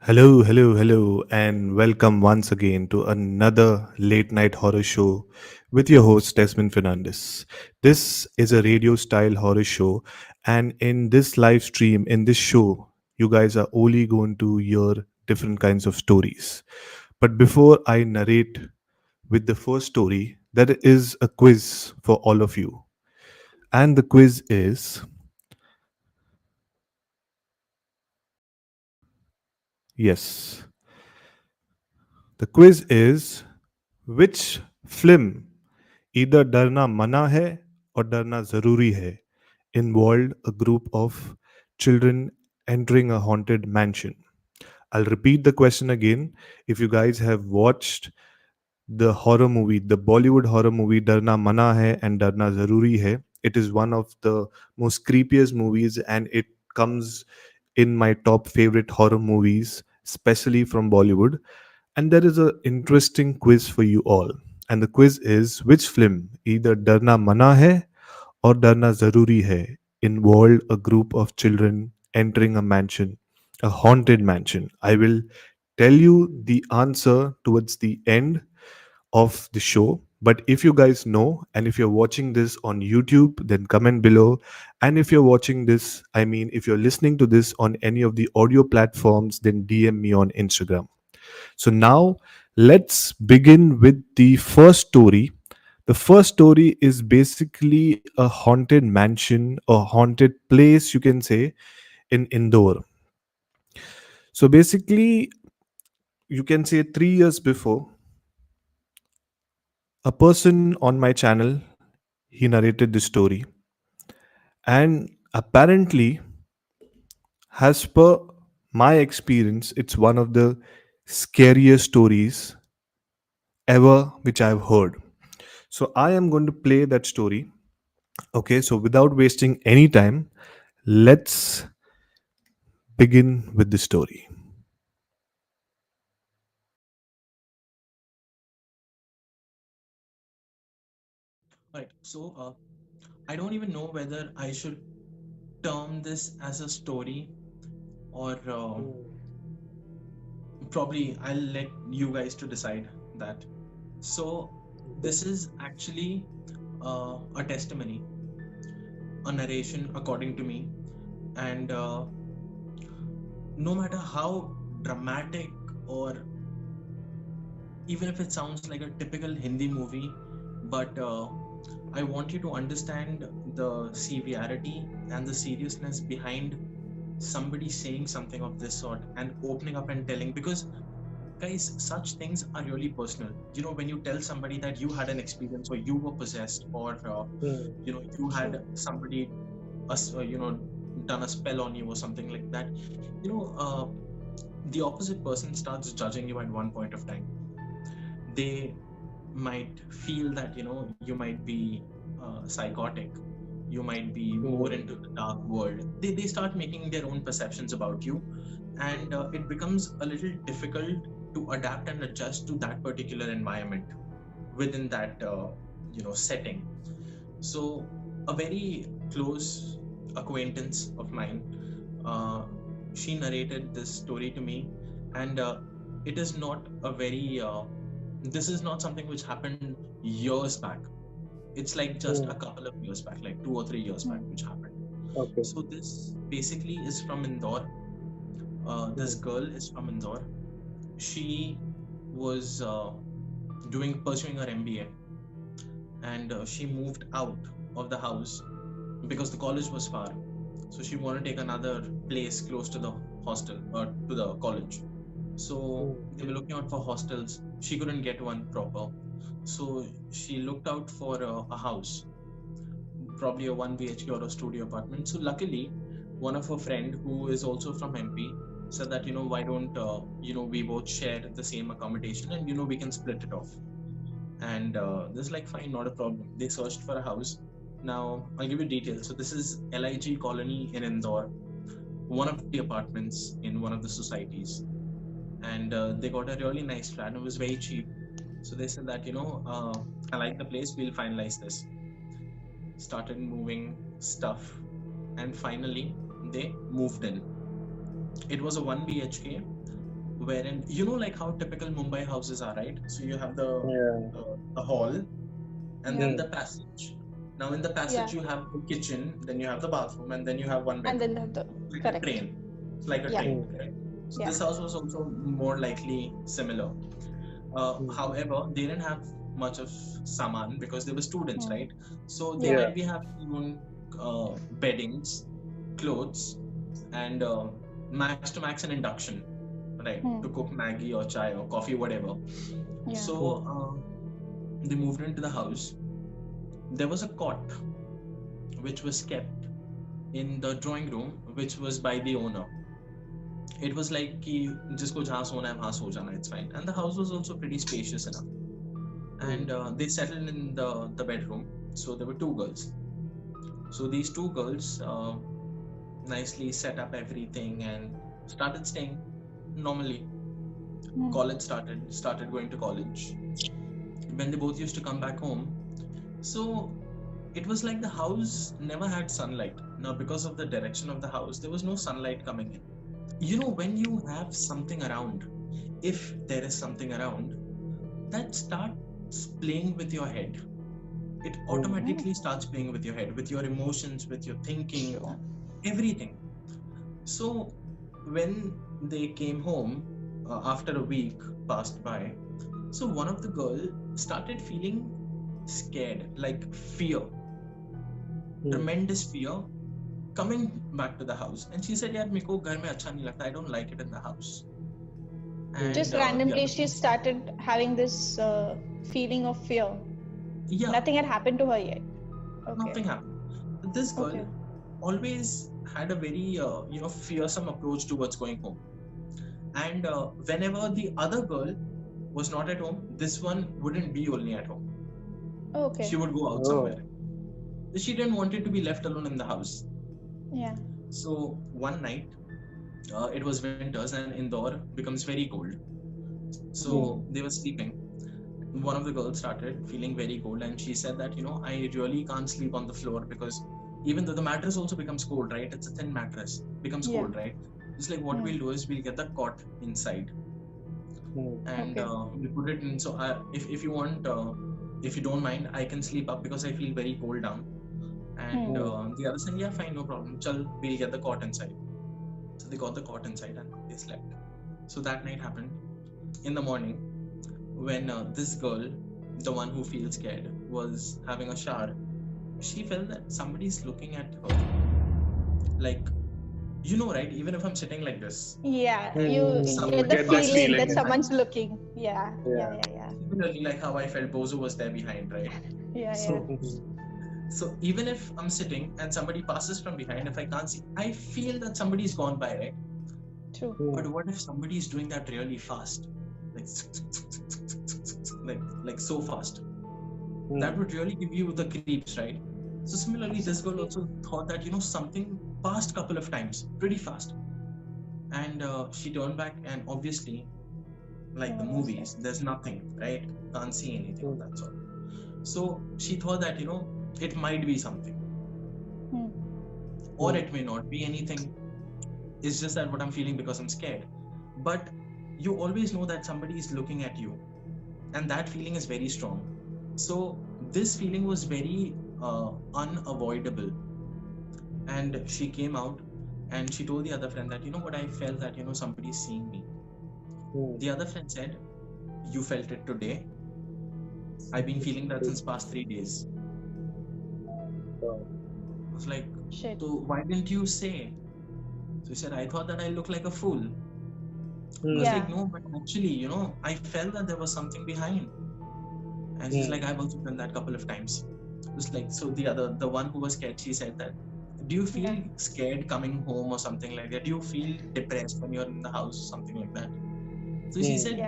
Hello, and welcome once again to another late night horror show with your host, Desmond Fernandez. This is a radio style horror show, and in this live stream, in this show, you guys are only going to hear different kinds of stories. But before I narrate with the first story, there is a quiz for all of you. And the quiz is yes, the quiz is which film either डरना मना है or डरना ज़रूरी है involved a group of children entering a haunted mansion. I'll repeat the question again. If you guys have watched the horror movie, the Bollywood horror movie Darna Mana Hai and Darna Zaruri Hai, it is one of the most creepiest movies and it comes in my top favorite horror movies, especially from Bollywood. And there is an interesting quiz for you all. And the quiz is which film, either Darna Mana Hai or Darna Zaruri Hai, involved a group of children entering a mansion, a haunted mansion. I will tell you the answer towards the end of the show. But if you guys know, and if you're watching this on YouTube, then comment below. And if you're watching this, I mean, if you're listening to this on any of the audio platforms, then DM me on Instagram. So now let's begin with the first story. The first story is basically a haunted mansion, a haunted place, you can say, in Indore. So basically, you can say 3 years before, a person on my channel he narrated this story, and apparently, as per my experience, it's one of the scariest stories ever which I've heard. So I am going to play that story. Okay, so without wasting any time, let's begin with the story. Right. I don't even know whether I should term this as a story or probably I'll let you guys to decide that. So, this is actually a testimony, a narration according to me, and no matter how dramatic or even if it sounds like a typical Hindi movie, but I want you to understand the severity and the seriousness behind somebody saying something of this sort and opening up and telling, because guys, such things are really personal. When you tell somebody that you had an experience or you were possessed, or you had somebody done a spell on you or something like that, you know uh, the opposite person starts judging you at one point of time. They might feel that you might be psychotic, you might be more into the dark world. They start making their own perceptions about you, and it becomes a little difficult to adapt and adjust to that particular environment within that setting. So a very close acquaintance of mine, uh, she narrated this story to me, and it is not a very this is not something which happened years back. It's like just a couple of years back, like 2 or 3 years back, which happened. So this basically is from Indore. This girl is from Indore. She was doing pursuing her MBA, and she moved out of the house because the college was far. So she wanted to take another place close to the hostel or to the college. So they were looking out for hostels. She couldn't get one proper. So she looked out for a house, probably a 1 BHK or a studio apartment. So luckily, one of her friend who is also from MP said that, why don't, we both share the same accommodation, and, we can split it off. And this is like, fine, not a problem. They searched for a house. Now, I'll give you details. So this is LIG colony in Indore, one of the apartments in one of the societies. And they got a really nice flat. It was very cheap. So they said that, I like the place, we'll finalize this. Started moving stuff, and finally they moved in. It was a 1 BHK, wherein like how typical Mumbai houses are, right? So you have Yeah. the hall and then Hmm. the passage. Now in the Yeah. passage you have the kitchen, then you have the bathroom, and then you have one And then bedroom. the Like a correct. train. It's like a Yeah. train, Hmm. right? So Yeah. this house was also more likely similar. Hmm. However, they didn't have much of saman because they were students, Hmm. right? So they Yeah. Yeah. might be having their own beddings, clothes, and max to max an induction, right? To Hmm. cook Maggie or chai or coffee, whatever. Yeah. So Hmm. they moved into the house. There was a cot which was kept in the drawing room, which was by the owner. It was like कि जिसको जहाँ सोना है वहाँ सो जाना, it's fine. And the house was also pretty spacious enough. Hmm. And they settled in the bedroom. So there were two girls. So these two girls nicely set up everything and started staying normally. Hmm. College started going to college. When they both used to come back home, so it was like the house never had sunlight. Now because of the direction of the house, there was no sunlight coming in. When you have something around, if there is something around, that starts playing with your head. It automatically starts playing with your head, with your emotions, with your thinking, True. everything. So when they came home, after a week passed by, so one of the girl started feeling scared, like fear, tremendous fear, coming back to the house. And she said, yaar, meko ghar mein acha nahi lagta, I don't like it in the house. Just And the randomly, other she friends, started having this feeling of fear. yeah, Nothing had happened to her yet. Okay. nothing happened. This girl Okay. always had a very fearsome approach towards going home. And whenever the other girl was not at home, this one wouldn't be only at home. Okay. She would go out Oh. somewhere. She didn't want it to be left alone in the house. Yeah. So one night, it was winters and Indore becomes very cold. So they were sleeping. One of the girls started feeling very cold, and she said that, I really can't sleep on the floor because even though the mattress also becomes cold, right? It's a thin mattress, becomes Yeah. cold, right? It's like what Hmm. we'll do is we'll get the cot inside and Okay. we'll put it in. So if you want, if you don't mind, I can sleep up because I feel very cold down. And the other said, yeah, fine, no problem. Chal, we'll get the cot inside. So they got the cot inside and they slept. So that night happened. In the morning, when this girl, the one who feels scared, was having a shower, she felt that somebody's looking at her. Like, right? Even if I'm sitting like this, Yeah. Hmm. You somebody get the Get that passes feeling from that feeling. behind. someone's looking. Yeah. Yeah. Similarly, like how I felt Bozo was there behind, right? Yeah. So even if I'm sitting and somebody passes from behind, if I can't see, I feel that somebody's gone by, right? True. But what if somebody is doing that really fast, like so fast? That would really give you the creeps, right? So similarly, this girl also thought that something passed couple of times, pretty fast, and she turned back, and obviously, like the movies, there's nothing, right? Can't see anything of that sort. So she thought that it might be something, or it may not be anything. It's just that what I'm feeling because I'm scared. But you always know that somebody is looking at you, and that feeling is very strong. So this feeling was very unavoidable. And she came out and she told the other friend that, what, I felt that, somebody's seeing me. The other friend said, you felt it today? I've been feeling that since past 3 days. I was like, Shit. so why didn't you say? So he said, I thought that I looked like a fool. I was like, no, but actually, I felt that there was something behind. And she's like, I've also done that a couple of times. It was like, so the one who was scared, she said that, do you feel scared coming home or something like that? Do you feel depressed when you're in the house or something like that? So she said,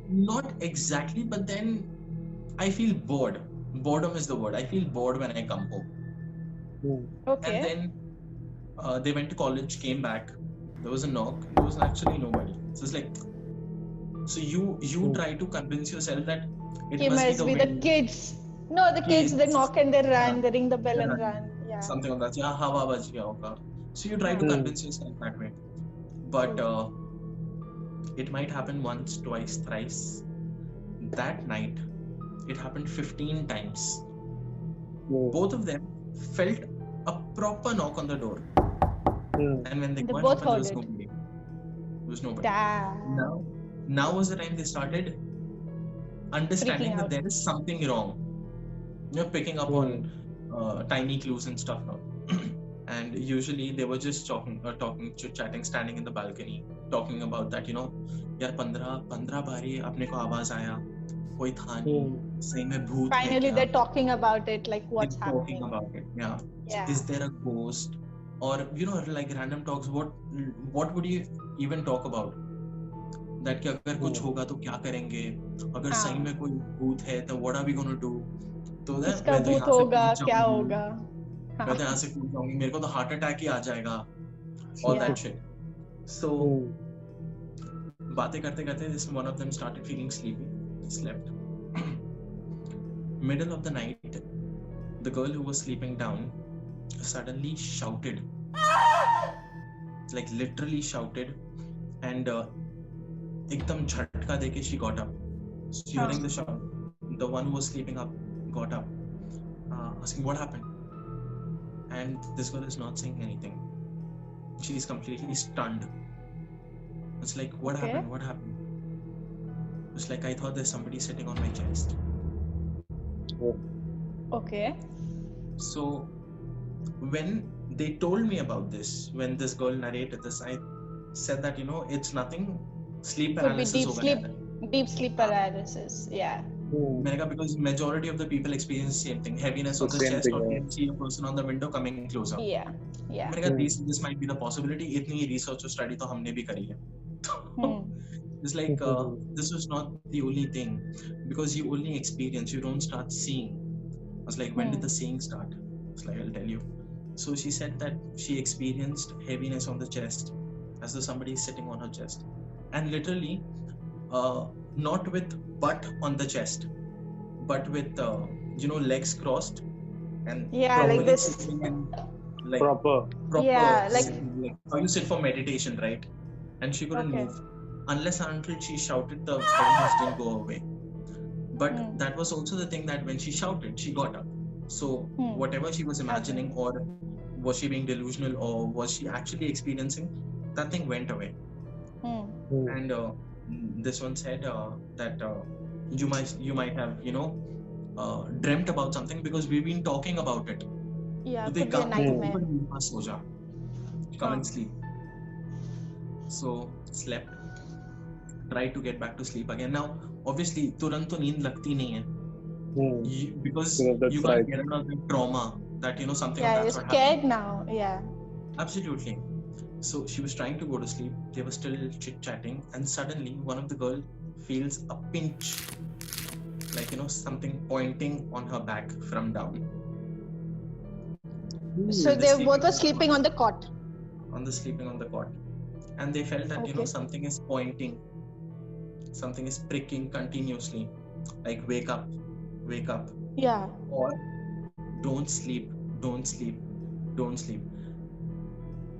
not exactly, but then I feel bored. Boredom is the word. I feel bored when I come home. Okay. And then they went to college, came back. There was a knock. There was actually nobody. So it's like, so you try to convince yourself that it must be the kids. No, the kids, they knock and they run, they ring the bell and run. Yeah. Something like that. Yeah, hawa baj gaya hoga. So you try to convince yourself that way. But It might happen once, twice, thrice. That night, it happened 15 times. Both of them felt a proper knock on the door. And when they They go and both open, there heard was it. nobody. There was nobody. Damn. Now was the time they started understanding Freaking that out. there is something wrong. Picking up on tiny clues and stuff now. And usually they were just talking, chit-chatting, standing in the balcony, talking about that, यार 15 बारी अपने को आवाज आया, कोई था नहीं, सही में भूत है Finally, क्या? they're talking about it, like what's They're talking happening. about it, yeah. Yeah. Is there a ghost? Or like random talks, what would you even talk about? That कि अगर कुछ होगा तो क्या करेंगे? अगर सही में कोई भूत है तो what are we going to do? तो इसका भूत होगा, क्या होगा? मैं तो यहाँ से कूद जाऊंगी, मेरे को तो हार्ट अटैक ही आ जाएगा, all that shit. So बातें करते करते this one of them started feeling sleepy. He slept. Middle of the night, the girl who was sleeping down suddenly shouted, like literally shouted, and एकदम झटका देके she got up. During the shout, the one who was sleeping up got up, asking what happened. And this girl is not saying anything. She is completely stunned. It's like, what happened? What happened? It's like, I thought there's somebody sitting on my chest. Okay. So when they told me about this, when this girl narrated this, I said that, it's nothing. Sleep paralysis. Deep sleep paralysis. Yeah. Because majority of the people experience the same thing, heaviness on the chest, or can see a person on the window coming closer. Yeah. This might be the possibility. Itni research or study to humne bhi kari hai. It's like this was not the only thing, because you only experience, you don't start seeing. I was like, when did the seeing start? It's like, I'll tell you. So she said that she experienced heaviness on the chest, as though somebody is sitting on her chest, and literally not with butt on the chest, but with legs crossed and like this, like proper. Yeah, like how you sit for meditation, right? And she couldn't move unless and until she shouted, the heaviness didn't go away. But that was also the thing, that when she shouted, she got up. So whatever she was imagining, or was she being delusional, or was she actually experiencing, that thing went away. And this one said that you might have dreamt about something, because we've been talking about it. Yeah, they could be a nightmare. Come and sleep. So slept, tried to get back to sleep again. Now obviously तुरंत तो नींद लगती नहीं है, because you can't get out of the trauma that something Yeah, that's you're what scared happened. now. Yeah. Absolutely. So she was trying to go to sleep. They were still chit-chatting, and suddenly one of the girl feels a pinch, like something pointing on her back from down. So they both were sleeping on the cot. Sleeping on the cot, and they felt that something is pointing, something is pricking continuously, like wake up. Yeah. Or don't sleep.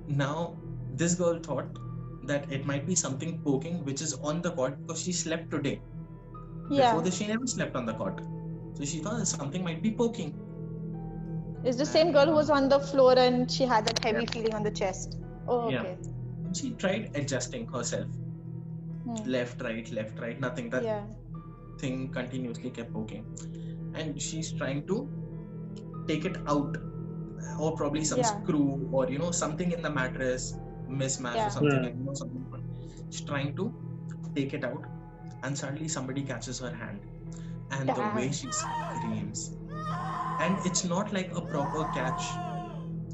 Now this girl thought that it might be something poking, which is on the cot, because she slept today. Yeah. Before this, she never slept on the cot. So she thought that something might be poking. It's the same girl who was on the floor and she had that heavy feeling on the chest. Oh, okay. Yeah. She tried adjusting herself. Left, right, nothing. That thing continuously kept poking. And she's trying to take it out. Or probably some screw, or something in the mattress, mismatch or something. Something. She's trying to take it out, and suddenly somebody catches her hand, and the way she screams, and it's not like a proper catch.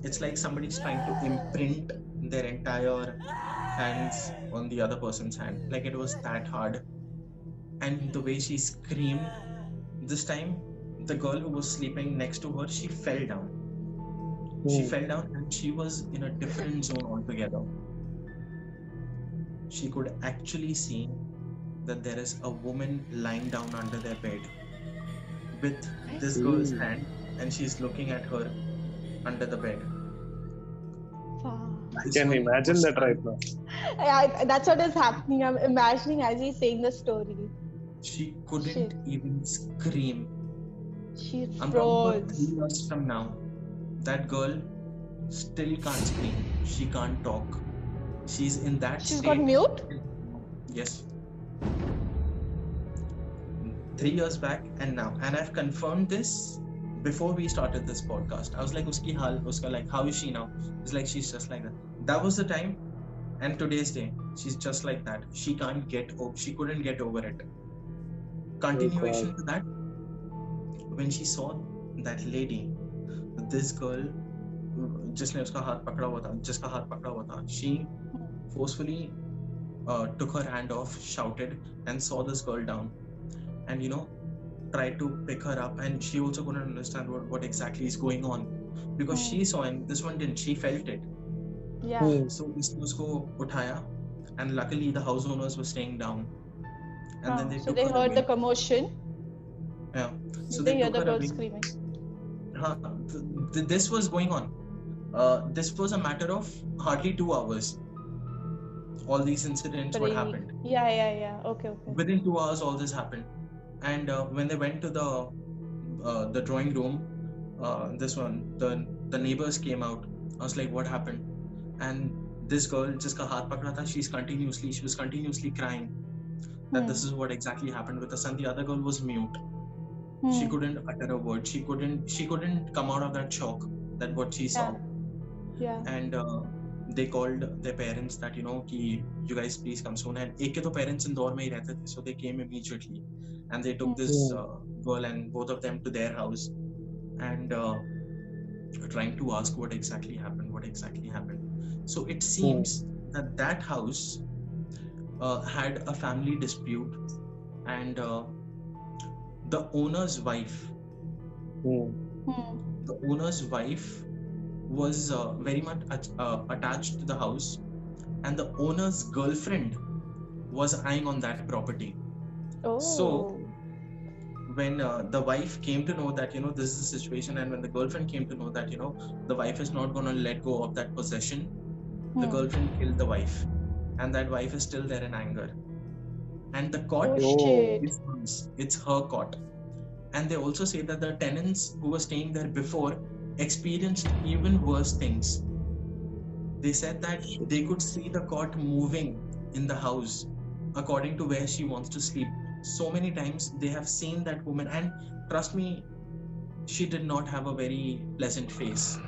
It's like somebody's trying to imprint their entire hands on the other person's hand. Like it was that hard. And the way she screamed, this time the girl who was sleeping next to her, she fell down. She fell down and she was in a different zone altogether. She could actually see that there is a woman lying down under their bed with this girl's hand, and she's looking at her under the bed. I This can one imagine was that right now. That's what is happening. I'm imagining as he's saying the story. She couldn't Shit. even scream. She I'm talking about froze. 3 years from now. That girl still can't scream. She can't talk. She's in that She's got state. mute? Yes. 3 years back and now. And I've confirmed this before we started this podcast. I was like, Uski hal, uska like, how is she now? It's like she's just like that. That was the time, and today's day, she's just like that. She can't get over. She couldn't get over it. Continuation to that, when she saw that lady, this girl, जिसने उसका हाथ पकड़ा हुआ था, जिसका हाथ पकड़ा हुआ था, she forcefully took her hand off, shouted, and saw this girl down, and tried to pick her up, and she also couldn't understand what exactly is going on, because she saw and this one didn't. She felt it. Yeah. So इसने उसको उठाया, and luckily the house owners were staying down, and then they So took they her heard away. the commotion. Yeah. So They they hear took the her girl away. screaming. This was going on. This was a matter of hardly 2 hours. All these incidents what Pretty- happened. Yeah. Okay. Within 2 hours, all this happened. And when they went to the drawing room, this one, the neighbors came out. I was like, what happened? And this girl, jiska haath pakda tha, she was continuously crying that this is what exactly happened with us. And the other girl was mute. She couldn't utter a word. She couldn't come out of that shock that what she saw. Yeah. And they called their parents that कि you guys please come soon. And एक के तो parents Indore में ही रहते थे, so they came immediately, and they took this girl and both of them to their house, and trying to ask what exactly happened. So it seems that house had a family dispute, and the owner's wife was very much attached to the house, and the owner's girlfriend was eyeing on that property. Oh. So when the wife came to know that this is the situation, and when the girlfriend came to know that the wife is not going to let go of that possession, the girlfriend killed the wife, and that wife is still there in anger, and the cot shit. is hers. It's her cot. And they also say that the tenants who were staying there before experienced even worse things. They said that they could see the cot moving in the house according to where she wants to sleep. So many times they have seen that woman, and trust me, she did not have a very pleasant face.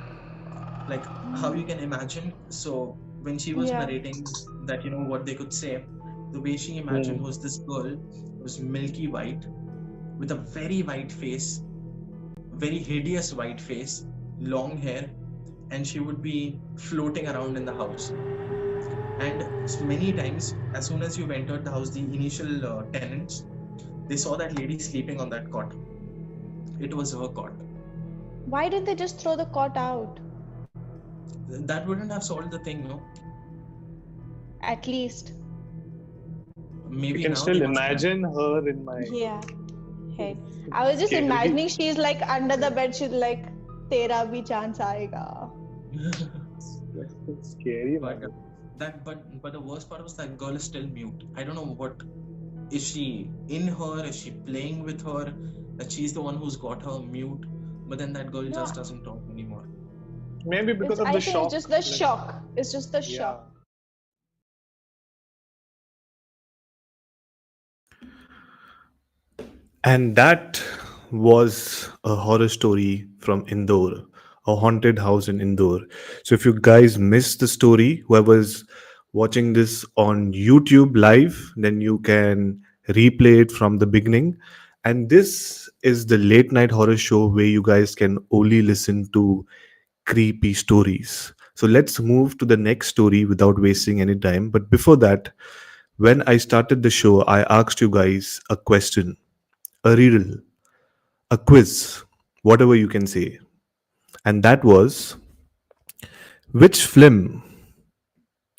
Like how you can imagine. So when she was narrating that what they could say, the way she imagined was this girl was milky white with a very white face, very hideous white face, long hair, and she would be floating around in the house. And many times, as soon as you entered the house, the initial tenants, they saw that lady sleeping on that cot. It was her cot. Why didn't they just throw the cot out? That wouldn't have solved the thing, no? At least. Maybe You can now still they must have. imagine her in my Head. I was just Scary. imagining she's like under the bed. She's like, "Tera bhi chance aayega." scary. But but the worst part was that girl is still mute. I don't know what is she in her? Is she playing with her? That she's the one who's got her mute, but then that girl just doesn't talk anymore. Maybe because of I the think shock. it's just the like- shock. It's just the Yeah. shock. And that was a horror story from Indore, a haunted house in Indore. So if you guys missed the story, whoever's watching this on YouTube live, then you can replay it from the beginning. And this is the late night horror show where you guys can only listen to creepy stories. So let's move to the next story without wasting any time. But before that, when I started the show, I asked you guys a question, a riddle, a quiz, whatever you can say. And that was, which film,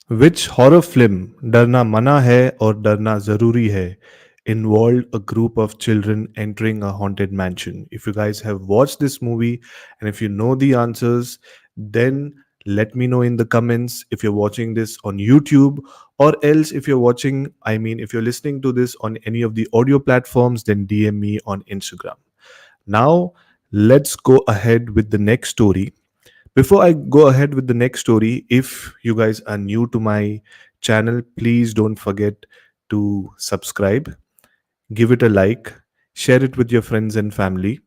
which horror film, Darna Mana Hai or Darna Zaruri Hai, involved a group of children entering a haunted mansion? If you guys have watched this movie and if you know the answers, then Let me know in the comments if you're watching this on YouTube, or else if you're watching, I mean, if you're listening to this on any of the audio platforms, then DM me on Instagram. Now, let's go ahead with the next story. Before I go ahead with the next story, if you guys are new to my channel, please don't forget to subscribe, give it a like, share it with your friends and family,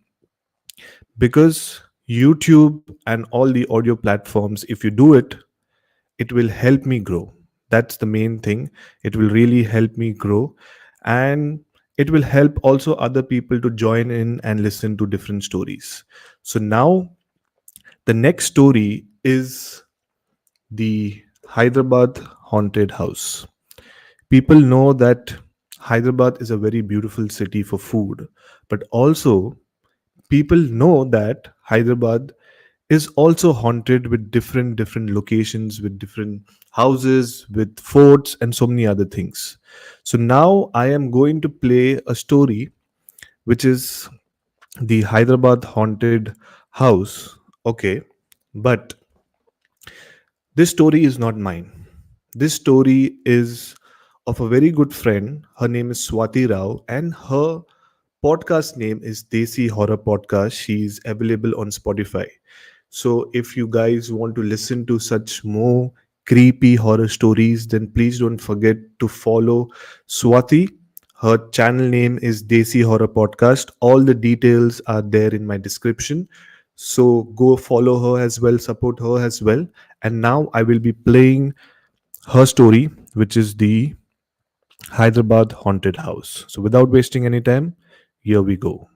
because YouTube and all the audio platforms, if you do it, it will help me grow. That's the main thing. It will really help me grow, and it will help also other people to join in and listen to different stories. So now the next story is the Hyderabad haunted house. People know that Hyderabad is a very beautiful city for food, but also people know that Hyderabad is also haunted with different locations, with different houses, with forts, and so many other things. So now I am going to play a story which is the Hyderabad haunted house. Okay, but this story is not mine. This story is of a very good friend. Her name is Swati Rao, and her podcast name is Desi Horror Podcast. She's available on Spotify. So if you guys want to listen to such more creepy horror stories, then please don't forget to follow Swati. Her channel name is Desi Horror Podcast. All the details are there in my description. So go follow her as well, support her as well. And now I will be playing her story, which is the Hyderabad haunted house. So without wasting any time, here we go.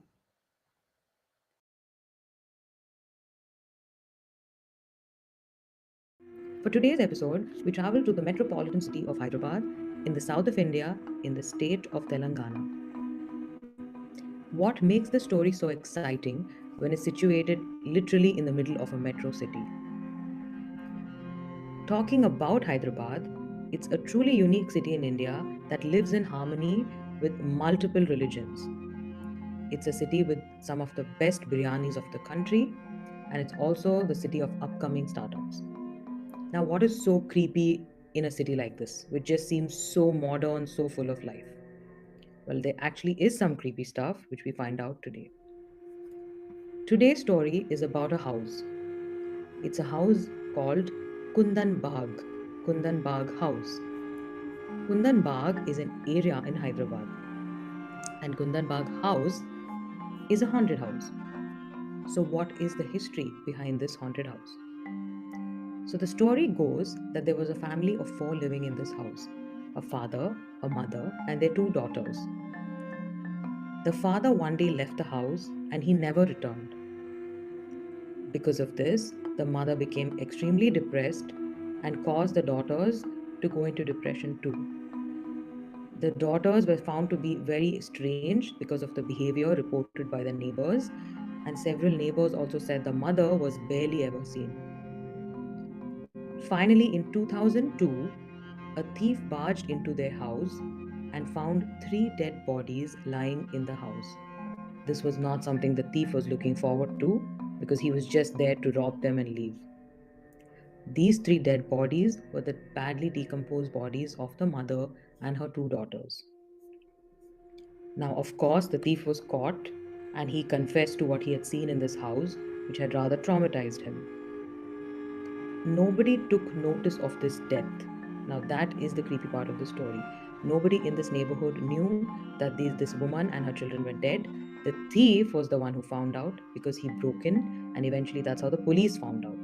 For today's episode, we travel to the metropolitan city of Hyderabad in the south of India in the state of Telangana. What makes the story so exciting when it's situated literally in the middle of a metro city? Talking about Hyderabad, it's a truly unique city in India that lives in harmony with multiple religions. It's a city with some of the best biryanis of the country, and it's also the city of upcoming startups. Now, what is so creepy in a city like this, which just seems so modern, so full of life? Well, there actually is some creepy stuff, which we find out today. Today's story is about a house. It's a house called Kundan Bagh, Kundan Bagh House. Kundan Bagh is an area in Hyderabad, and Kundan Bagh House is a haunted house. So, what is the history behind this haunted house? So, the story goes that there was a family of four living in this house: a father, a mother, and their two daughters. The father one day left the house and he never returned. Because of this, the mother became extremely depressed and caused the daughters to go into depression too. The daughters were found to be very strange because of the behavior reported by the neighbors, and several neighbors also said the mother was barely ever seen. Finally, in 2002, a thief barged into their house and found three dead bodies lying in the house. This was not something the thief was looking forward to because he was just there to rob them and leave. These three dead bodies were the badly decomposed bodies of the mother and her two daughters. Now, of course, the thief was caught and he confessed to what he had seen in this house, which had rather traumatized him. Nobody took notice of this death. Now, that is the creepy part of the story. Nobody in this neighborhood knew that this woman and her children were dead. The thief was the one who found out because he broke in, and eventually that's how the police found out.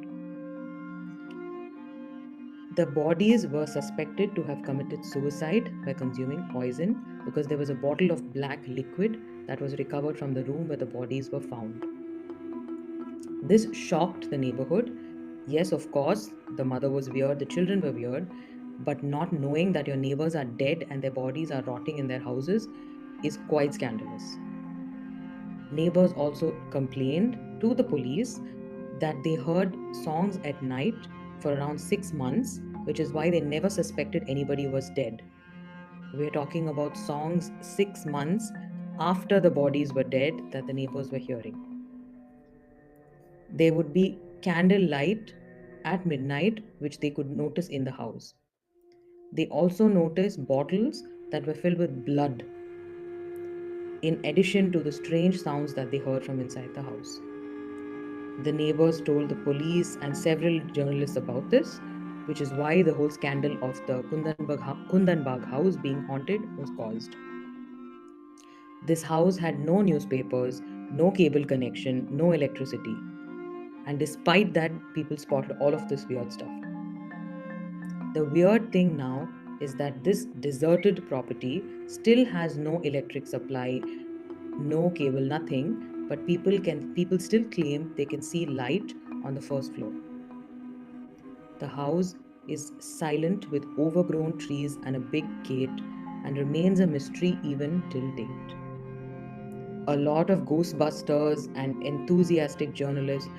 The bodies were suspected to have committed suicide by consuming poison because there was a bottle of black liquid that was recovered from the room where the bodies were found. This shocked the neighborhood. Yes, of course, the mother was weird, the children were weird, but not knowing that your neighbors are dead and their bodies are rotting in their houses is quite scandalous. Neighbors also complained to the police that they heard songs at night for around 6 months, which is why they never suspected anybody was dead. We're talking about songs 6 months after the bodies were dead that the neighbors were hearing. There would be candlelight at midnight, which they could notice in the house. They also noticed bottles that were filled with blood, in addition to the strange sounds that they heard from inside the house. The neighbors told the police and several journalists about this, which is why the whole scandal of the Kundanbag house being haunted was caused. This house had no newspapers, no cable connection, no electricity. And despite that, people spotted all of this weird stuff. The weird thing now is that this deserted property still has no electric supply, no cable, nothing, but people still claim they can see light on the first floor. The house is silent with overgrown trees and a big gate and remains a mystery even till date. A lot of ghostbusters and enthusiastic journalists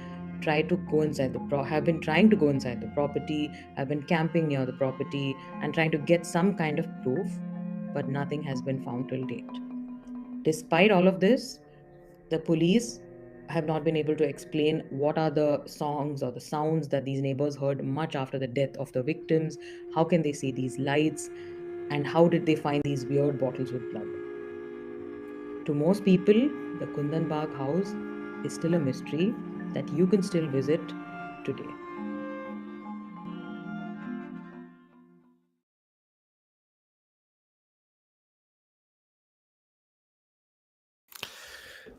have been trying to go inside the property, have been camping near the property and trying to get some kind of proof, but nothing has been found till date. Despite all of this, the police have not been able to explain what are the songs or the sounds that these neighbors heard much after the death of the victims. How can they see these lights? And how did they find these weird bottles with blood? To most people, the Kundan Bagh house is still a mystery that you can still visit today.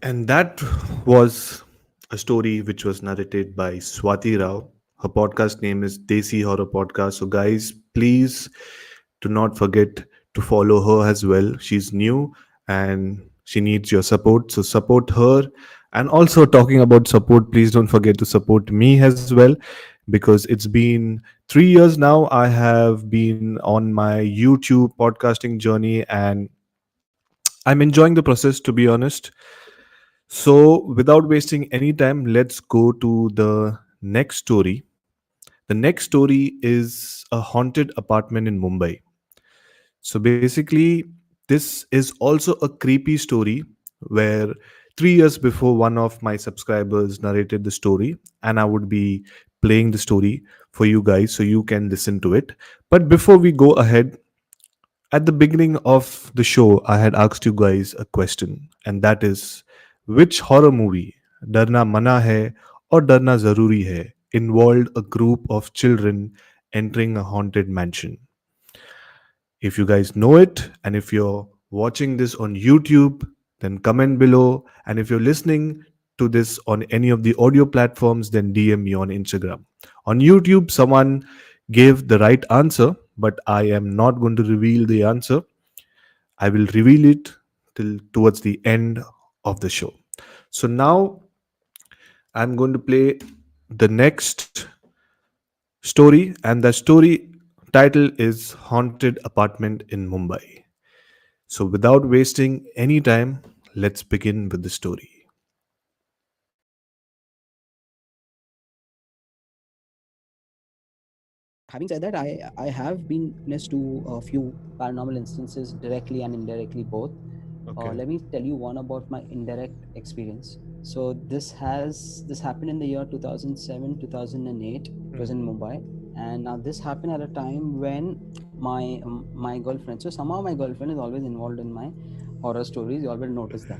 And that was a story which was narrated by Swati Rao. Her podcast name is Desi Horror Podcast. So, guys, please do not forget to follow her as well. She's new and she needs your support. So, support her. And also, talking about support, please don't forget to support me as well because it's been 3 years now. I have been on my YouTube podcasting journey and I'm enjoying the process, to be honest. So, without wasting any time, let's go to the next story. The next story is a haunted apartment in Mumbai. So, basically, this is also a creepy story where 3 years before one of my subscribers narrated the story, and I would be playing the story for you guys so you can listen to it. But before we go ahead, at the beginning of the show, I had asked you guys a question, and that is which horror movie, Darna Mana Hai or Darna Zaruri Hai, involved a group of children entering a haunted mansion? If you guys know it, and if you're watching this on YouTube, then comment below. And if you're listening to this on any of the audio platforms, then DM me on Instagram. On YouTube, someone gave the right answer, but I am not going to reveal the answer. I will reveal it till towards the end of the show. So now I'm going to play the next story, and the story title is Haunted Apartment in Mumbai. So without wasting any time, let's begin with the story. Having said that, I have been witness to a few paranormal instances, directly and indirectly both. Okay. Let me tell you one about my indirect experience. So this happened in the year 2007 2008. It was in Mumbai, and now this happened at a time when my girlfriend, so somehow my girlfriend is always involved in my horror stories. You already notice that.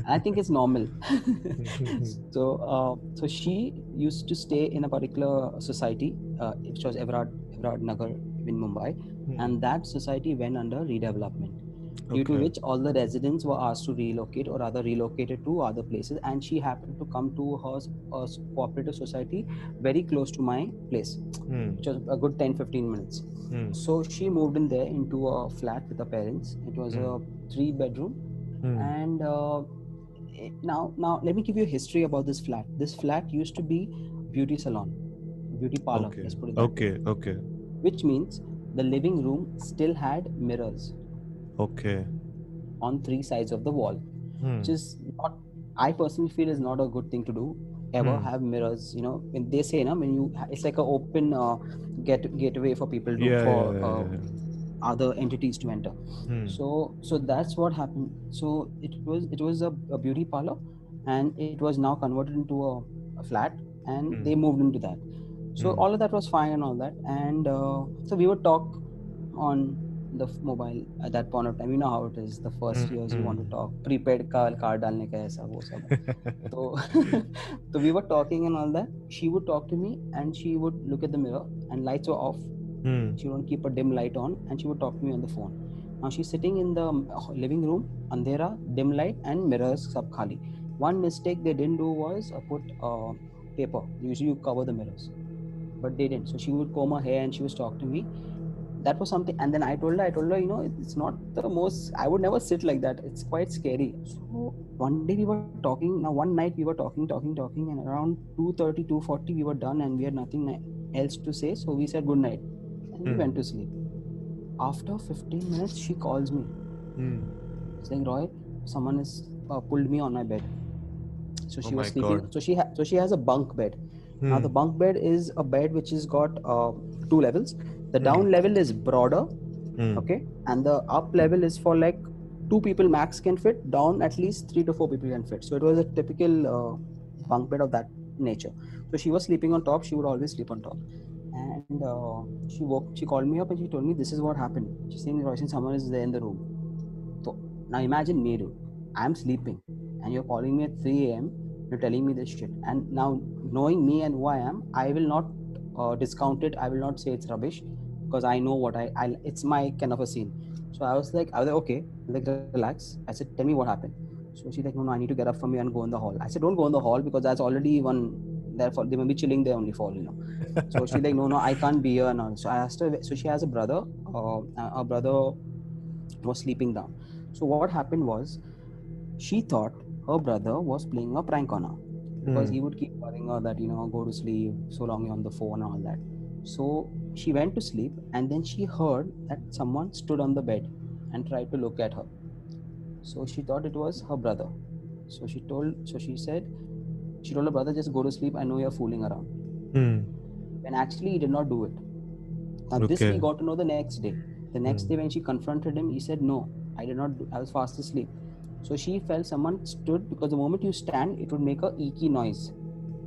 I think it's normal. So she used to stay in a particular society, which was Everard Nagar in Mumbai, and that society went under redevelopment. Due to Okay. which all the residents were asked to relocate or rather relocated to other places, and she happened to come to her cooperative society very close to my place, which was a good 10-15 minutes. So she moved in there into a flat with her parents. It was a 3-bedroom, and now let me give you a history about this flat. This flat used to be beauty salon, beauty parlor, Okay. let's put it that way. Okay. Which means the living room still had mirrors Okay. on 3 sides of the wall, which is not, I personally feel, is not a good thing to do. Ever have mirrors, when they say, when you, it's like an open gateway for people to, for other entities to enter. So that's what happened. So it was a beauty parlor, and it was now converted into a flat, and they moved into that. So all of that was fine and all that, and so we would talk on the mobile at that point of time. You know how it is. The first years you want to talk. Prepaid card डालने का ऐसा वो सब. So so we were talking and all that. She would talk to me and she would look at the mirror and lights were off. She would keep a dim light on and she would talk to me on the phone. Now she's sitting in the living room, andhera, dim light and mirrors sab khali. One mistake they didn't do was put paper. Usually you cover the mirrors, but they didn't. So she would comb her hair and she was talking to me. That was something. And then I told her, you know, it's not the most, I would never sit like that. It's quite scary. So one day we were talking. Now one night we were talking, and around 2:30, 2:40 we were done and we had nothing else to say. So we said good night and we went to sleep. After 15 minutes, she calls me saying, Roy, someone has pulled me on my bed. So she was sleeping. God. So she has a bunk bed. Now the bunk bed is a bed which has got 2 levels. The down level is broader, okay, and the up level is for like 2 people max can fit. Down at least 3 to 4 people can fit. So it was a typical bunk bed of that nature. So she was sleeping on top. She would always sleep on top. And she called me up and she told me this is what happened. She's saying, Roshan, someone is there in the room. So now imagine me, dude. I'm sleeping and you're calling me at 3 a.m. You're telling me this shit. And now knowing me and who I am, I will not discount it. I will not say it's rubbish because I know what it's my kind of a scene. So I was like, okay, like relax. I said, tell me what happened. So she's like, no, I need to get up from here and go in the hall. I said, don't go in the hall because that's already one. Therefore, they may be chilling there only for, you know. So she's like, no, I can't be here now. So I asked her. So she has a brother. Her brother was sleeping down. So what happened was, she thought her brother was playing a prank on her because he would keep worrying her that, you know, go to sleep, so long you're on the phone and all that. So she went to sleep and then she heard that someone stood on the bed and tried to look at her. So she thought it was her brother. So she told her brother, just go to sleep. I know you're fooling around. When actually he did not do it. Now this we got to know the next day. The next day when she confronted him, he said, no, I did not do, I was fast asleep. So she felt someone stood, because the moment you stand, it would make a eeky noise,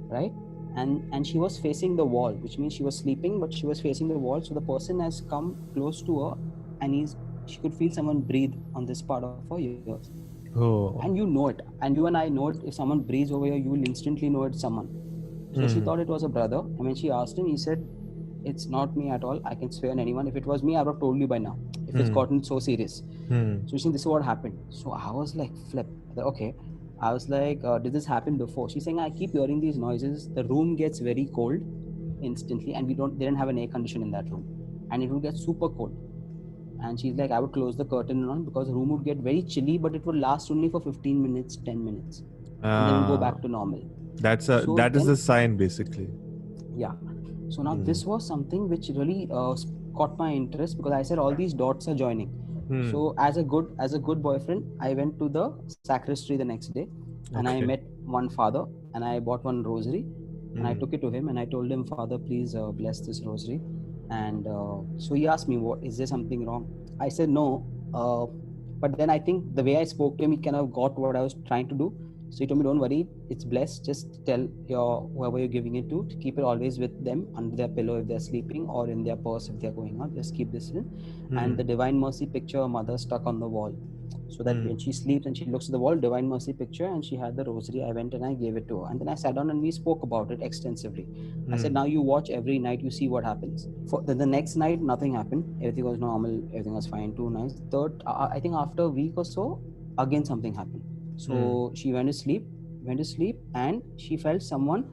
right? And she was facing the wall, which means she was sleeping, but she was facing the wall. So the person has come close to her and she could feel someone breathe on this part of her ears. And you know it. And you and I know it. If someone breathes over here, you will instantly know it's someone. So she thought it was a brother. And when she asked him, he said, it's not me at all. I can swear on anyone. If it was me, I would have told you by now. If it's gotten so serious. So she's saying, this is what happened. So I was like, flip. Okay. I was like, did this happen before? She's saying, I keep hearing these noises. The room gets very cold instantly, and they didn't have an air condition in that room. And it would get super cold. And she's like, I would close the curtain on because the room would get very chilly, but it would last only for 15 minutes, 10 minutes. And then we'll go back to normal. That is a sign, basically. Yeah. So now this was something which really caught my interest because I said all these dots are joining. So as a good boyfriend, I went to the sacristy the next day and I met one father and I bought one rosary and I took it to him and I told him, Father, please bless this rosary. And so he asked me, what is there something wrong? I said no, but then I think the way I spoke to him, he kind of got what I was trying to do. So he told me, don't worry, it's blessed. Just tell whoever you're giving it to keep it always with them under their pillow if they're sleeping, or in their purse if they're going out. Just keep this in. And the Divine Mercy picture of mother stuck on the wall, so that when she sleeps and she looks at the wall, Divine Mercy picture, and she had the rosary. I went and I gave it to her, and then I sat down and we spoke about it extensively. I said, now you watch every night, you see what happens. For the next night, nothing happened. Everything was normal. Everything was fine. 2 nights. Third, I think after a week or so, again something happened. So she went to sleep, and she felt someone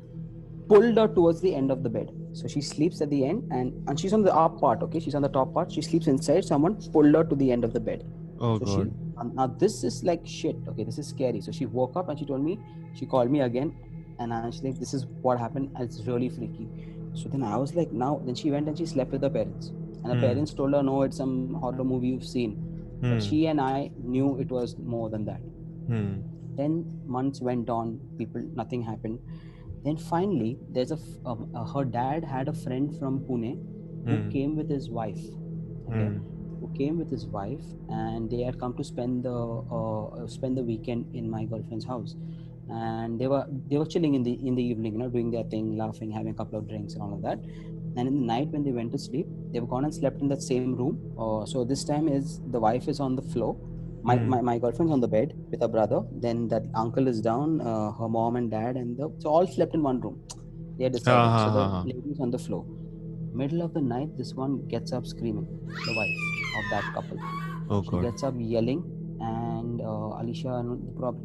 pulled her towards the end of the bed. So she sleeps at the end, and she's on the up part. Okay, she's on the top part. She sleeps inside. Someone pulled her to the end of the bed. Oh, so God. Now this is like shit. Okay, this is scary. So she woke up and she called me again, and she's like, this is what happened. And it's really freaky. So then I was like, then she went and she slept with her parents, and her parents told her, no, it's some horror movie you've seen. But she and I knew it was more than that. 10 months went on, nothing happened. Then finally, there's her dad had a friend from Pune who came with his wife. And they had come to spend the weekend in my girlfriend's house. and they were chilling in the evening, doing their thing, laughing, having a couple of drinks and all of that. And in the night when they went to sleep, they've gone and slept in that same room. So this time is the wife is on the floor, my girlfriend's on the bed with her brother, then that uncle is down, her mom and dad, and so all slept in one room. They had decided. So the lady's on the floor. Middle of the night, this one gets up screaming, the wife of that couple. Oh She God. gets up yelling, and Alicia and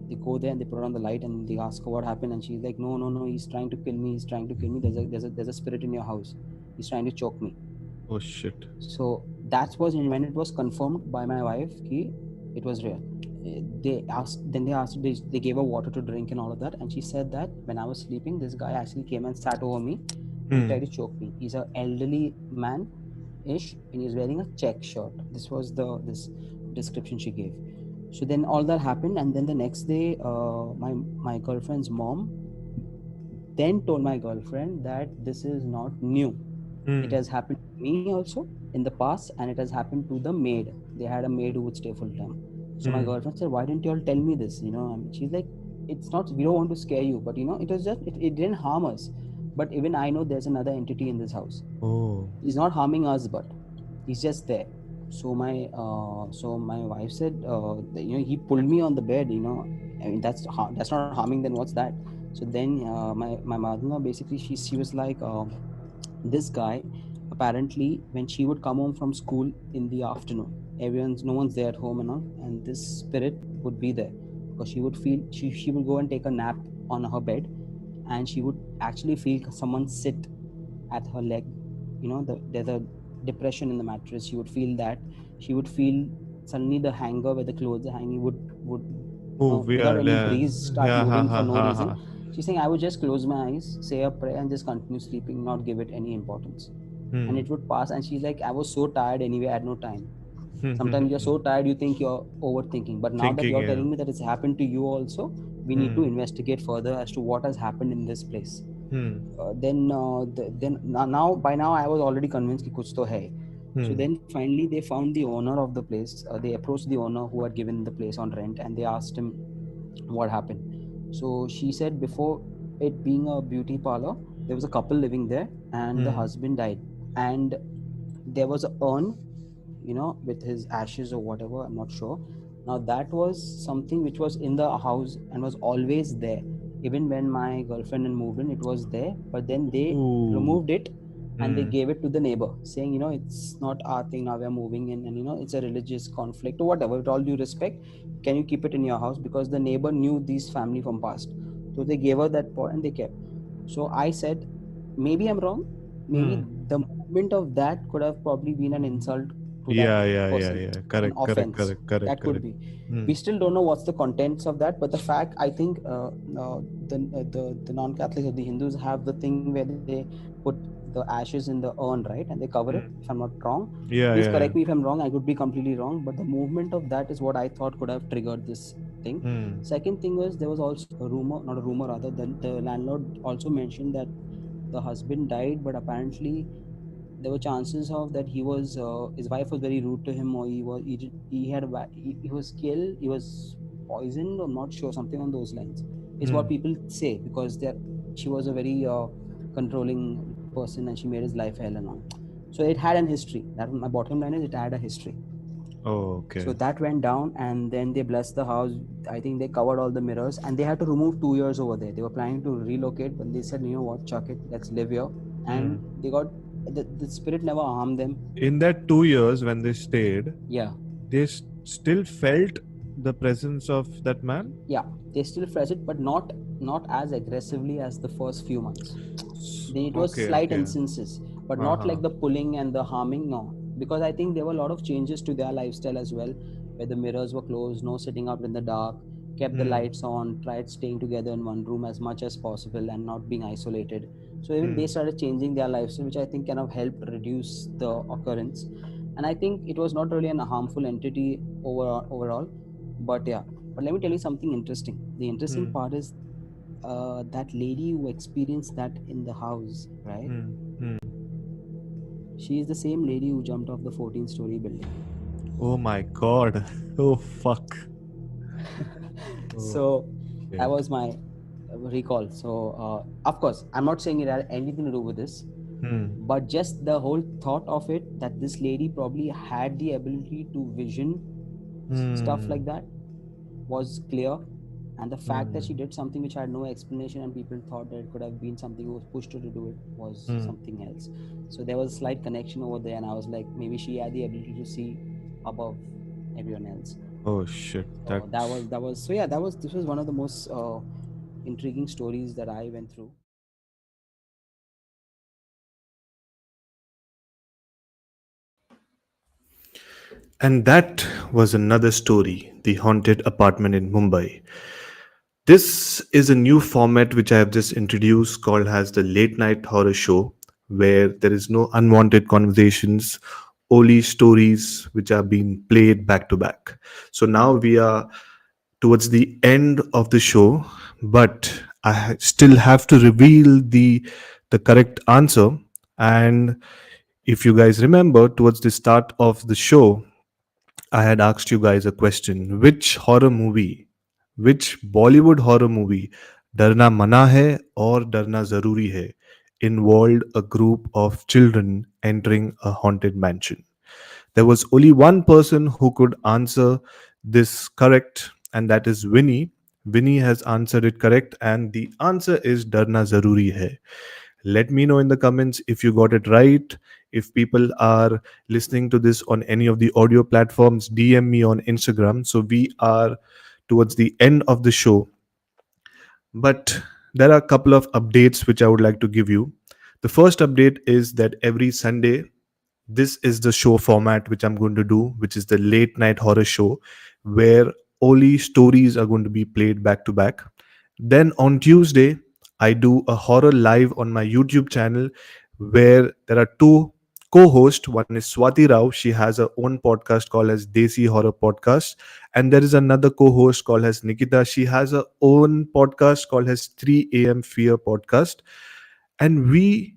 they go there and they put on the light and they ask her what happened, and she's like, no, he's trying to kill me, he's trying to kill me. There's a spirit in your house. He's trying to choke me. Oh shit. So that was when it was confirmed by my wife ki it was real. They gave her water to drink and all of that, and she said that when I was sleeping, this guy actually came and sat over me and he tried to choke me. He's an elderly man ish, and he's wearing a check shirt. This was this description she gave. So then all that happened, and then the next day, my girlfriend's mom then told my girlfriend that this is not new. It has happened to me also in the past, and it has happened to the maid. They had a maid who would stay full time. So my girlfriend said, why didn't you all tell me this? She's like, it's not, we don't want to scare you, but it was just, it didn't harm us. But even I know there's another entity in this house. Oh. He's not harming us, but he's just there. So my wife said, he pulled me on the bed. I mean, that's not harming. Then what's that? So then my mother-in-law basically she was like, this guy apparently when she would come home from school in the afternoon, no one's there at home and all, and this spirit would be there because she would feel she would go and take a nap on her bed, and she would actually feel someone sit at her leg. There's a depression in the mattress. She would feel that. She would feel suddenly the hanger where the clothes are hanging would Move, without any yeah. breeze start Yeah, moving for no ha. reason. She's saying I would just close my eyes, say a prayer, and just continue sleeping, not give it any importance. And it would pass. And she's like, I was so tired anyway, I had no time. Sometimes you're so tired you think you're overthinking, but now that you're telling me that it's happened to you also, we need to investigate further as to what has happened in this place. Then by now I was already convinced कि कुछ तो है. So then finally they found the owner of the place. They approached the owner who had given the place on rent, and they asked him what happened. So she said before it being a beauty parlor, there was a couple living there, and the husband died, and there was an urn, with his ashes or whatever, I'm not sure. Now that was something which was in the house and was always there. Even when my girlfriend moved in, it was there, but then they removed it and they gave it to the neighbor, saying, it's not our thing now, we're moving in, and it's a religious conflict or whatever. With all due respect, can you keep it in your house? Because the neighbor knew this family from past, so they gave her that pot and they kept. So I said, maybe I'm wrong, maybe the movement of that could have probably been an insult to that person. Correct, an offense. That could be. We still don't know what's the contents of that, but the fact, I think the non-Catholics or the Hindus have the thing where they put the ashes in the urn, right, and they cover it, if I'm not wrong. Please correct me if I'm wrong, I could be completely wrong, but the movement of that is what I thought could have triggered this thing. Second thing was, there was also a rumor, not a rumor rather, the landlord also mentioned that the husband died, but apparently there were chances of that he was his wife was very rude to him, or he was killed, he was poisoned, I'm not sure, something on those lines is what people say, because she was a very controlling person and she made his life hell and all. So it had an history. That my bottom line is, it had a history. Oh, okay. So that went down, and then they blessed the house. I think they covered all the mirrors, and they had to remove 2 years over there. They were planning to relocate, but they said, you know what, chuck it, let's live here. And they got the spirit never harmed them. In that 2 years when they stayed, they still felt the presence of that man? Yeah, they still felt it, but not as aggressively as the first few months. Then it was slight instances, but not like the pulling and the harming, no. Because I think there were a lot of changes to their lifestyle as well, where the mirrors were closed, no sitting up in the dark, kept the lights on, tried staying together in one room as much as possible and not being isolated. So even they started changing their lifestyle, which I think kind of helped reduce the occurrence. And I think it was not really a harmful entity overall, but yeah. But let me tell you something interesting. The interesting part is that lady who experienced that in the house, right? She is the same lady who jumped off the 14-story building. Oh my God. Oh fuck. So that was my recall. So of course I'm not saying it had anything to do with this, but just the whole thought of it, that this lady probably had the ability to vision stuff like that, was clear. And the fact that she did something which had no explanation and people thought that it could have been something who was pushed her to do it was something else. So there was a slight connection over there, and I was like, maybe she had the ability to see above everyone else. Oh shit! So that was so yeah, this was one of the most intriguing stories that I went through. And that was another story, the haunted apartment in Mumbai. This is a new format which I have just introduced called as the late night horror show, where there is no unwanted conversations, only stories which are being played back to back. So now we are towards the end of the show, but still have to reveal the correct answer. And if you guys remember, towards the start of the show, I had asked you guys a question: which Bollywood horror movie, Darna Mana Hai or Darna Zaruri Hai, involved a group of children entering a haunted mansion? There was only one person who could answer this correct, and that is Winnie. Winnie has answered it correct, and the answer is Darna Zaruri Hai. Let me know in the comments if you got it right. If people are listening to this on any of the audio platforms, DM me on Instagram. So we are towards the end of the show, but there are a couple of updates which I would like to give you. The first update is that every Sunday, this is the show format which I'm going to do, which is the late night horror show, where only stories are going to be played back to back. Then on Tuesday, I do a horror live on my YouTube channel, where there are two co-hosts. One is Swati Rao. She has her own podcast called as Desi Horror Podcast. And there is another co-host called as Nikita. She has her own podcast called as 3 a.m. Fear Podcast. And we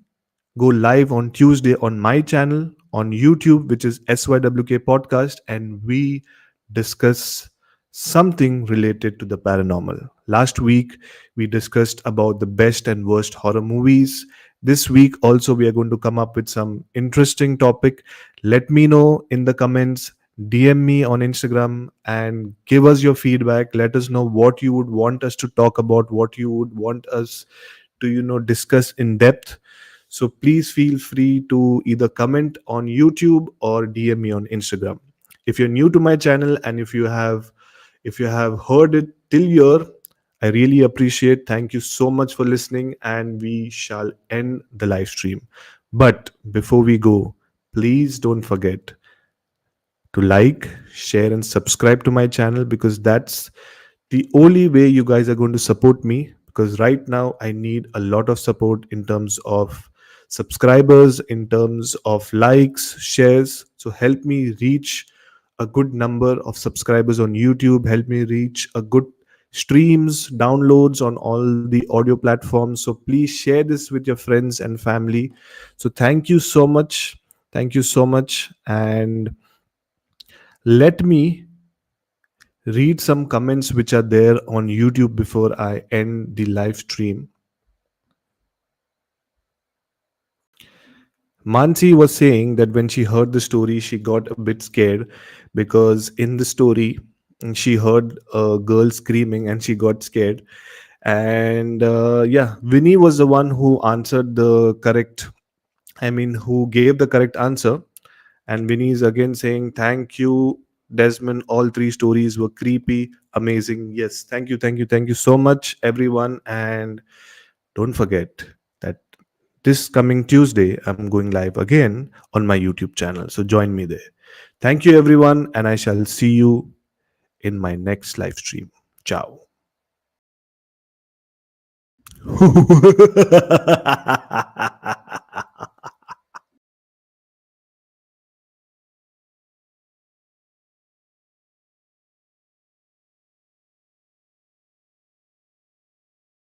go live on Tuesday on my channel on YouTube, which is SYWK Podcast, and we discuss something related to the paranormal. Last week, we discussed about the best and worst horror movies. This week, also, we are going to come up with some interesting topic. Let me know in the comments. DM me on Instagram and give us your feedback. Let us know what you would want us to talk about, what you would want us to discuss in depth. So please feel free to either comment on YouTube or DM me on Instagram. If you're new to my channel and if you have heard it till here, I really appreciate. Thank you so much for listening, and we shall end the live stream. But before we go, please don't forget to like, share, and subscribe to my channel, because that's the only way you guys are going to support me. Because right now, I need a lot of support in terms of subscribers, in terms of likes, shares. So help me reach a good number of subscribers on YouTube, help me reach a good streams, downloads on all the audio platforms. So please share this with your friends and family. So thank you so much. Thank you so much. And let me read some comments which are there on YouTube before I end the live stream. Mansi was saying that when she heard the story, she got a bit scared, because in the story, she heard a girl screaming and she got scared. And yeah, Vinny was the one who answered the correct, who gave the correct answer. And Vinny is again saying, "Thank you, Desmond. All three stories were creepy, amazing." Yes, thank you so much, everyone. And don't forget that this coming Tuesday, I'm going live again on my YouTube channel. So join me there. Thank you, everyone. And I shall see you in my next live stream. Ciao.